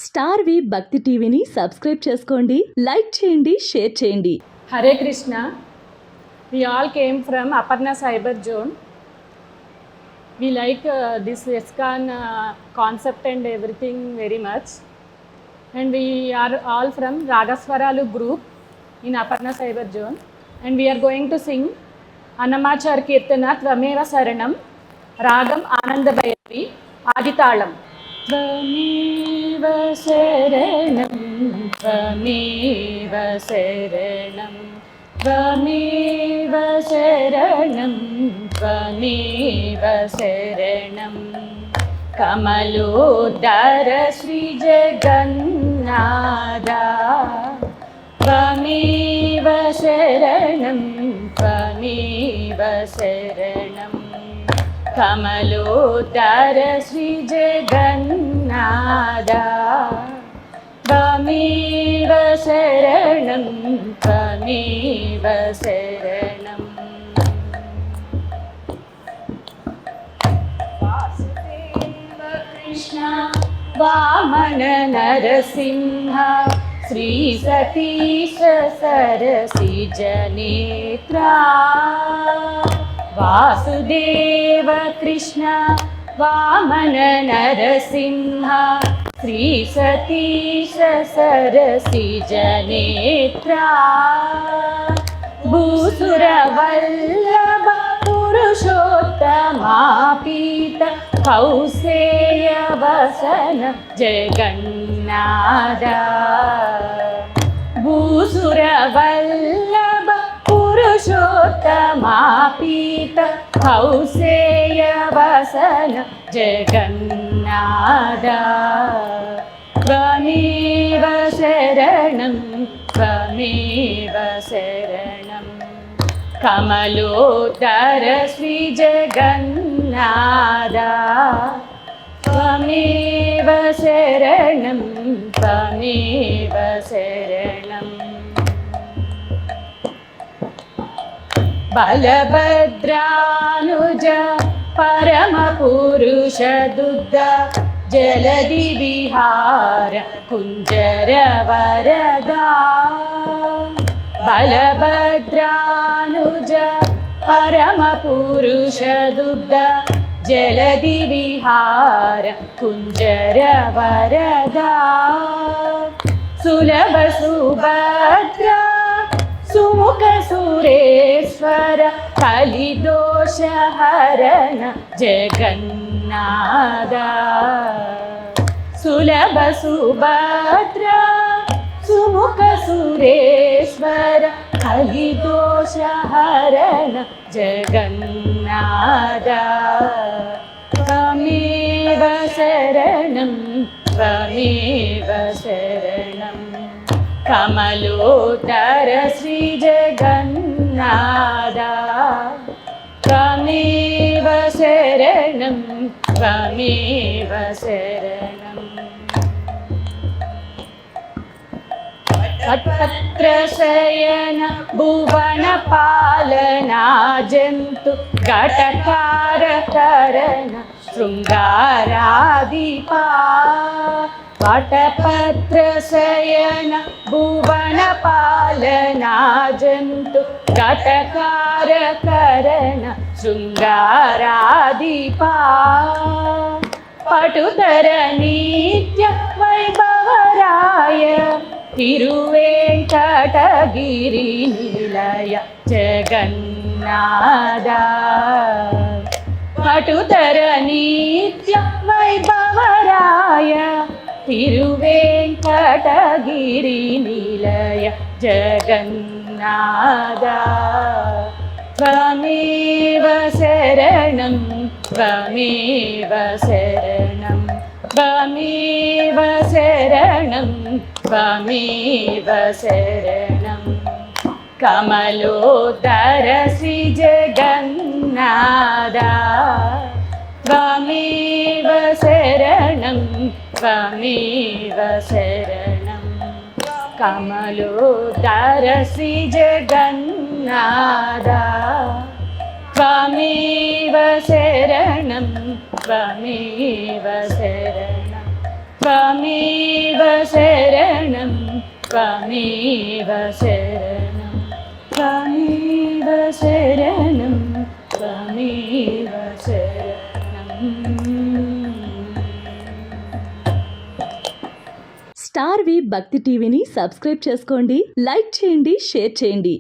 Star భక్తి టీవీని subscribe చేసుకోండి, లైక్ చేయండి, షేర్ చేయండి. Hare Krishna. We all came from Aparna Cyber Zone. We like this ISKCON concept and everything very much. And we are all from Ragaswaralu group in Aparna Cyber Zone. And we are going to sing Annamachar Kirtana Tvameva Saranam, Ragam Ananda Bhairavi, Aditalam. Tvameva Saranam, Tvameva Saranam, Tvameva Saranam, Tvameva Saranam. Kamalodhara Sri Jagannatha, Tvameva Saranam, Tvameva Saranam. Kamalodhara Sri Jagannatha, Tvameva Saranam, Tvameva Saranam. Vasudeva Krishna Vamana Narasimha Sri Satisha Sarasija Netra. Vasudeva Krishna Vamana Narasimha Sri Satisha Sarasija Netra. Bhusura Vallabha Purushottama Pita Kauseya Vasana Jagannatha. Bhusura Vallabha Purushottama Pita Kauseya Vasana Jagannatha. Tvameva Saranam, Tvameva Saranam. Kamalodhara Sri Jagannatha, Tvameva Saranam, Tvameva Saranam. Balabhadranuja Paramapurusha Duddha Jaladi Vihara Kunjara Varada. Balabhadranuja Paramapurusha Duddha Jaladi Vihara Kunjara Varada. Sulabha Subhadra Sumukha Sureshwara Kalidosha Harana Jagannatha. Sulabha Subhadra Sumukha Sureshwara Kalidosha Harana Jagannatha. Tvameva Saranam, Tvameva Saranam. Kamalodhara Sri Jagannatha, Tvameva Saranam, Tvameva Saranam. Patpatra Sayana Bhuvana Palana Jantu Gatakara Karana Srungaradipa. Patapatra Sayana Bhuvana Palana Jantu Gatakara Karana Srungaradipa. Patudara Nitya Vaibhavaraya Tiruvenkatagiri Nilaya Jagannatha. Patudara Nitya Vaibhavaraya Tiruvenkatagiri Nilaya Jagannatha. Tvameva Saranam, Tvameva Saranam. Tvameva Saranam, Tvameva Saranam. Kamalodhara Sri Jagannatha, Tvameva Saranam, Tvameva Saranam. Kamalodhara Sri Jagannatha, Tvameva Saranam, Tvameva Saranam. త్వమేవ శరణం త్వమేవ శరణం త్వమేవ శరణం త్వమేవ శరణం. Star వి భక్తి టీవీని సబ్స్క్రైబ్ చేసుకోండి, లైక్ చేయండి, షేర్ చేయండి.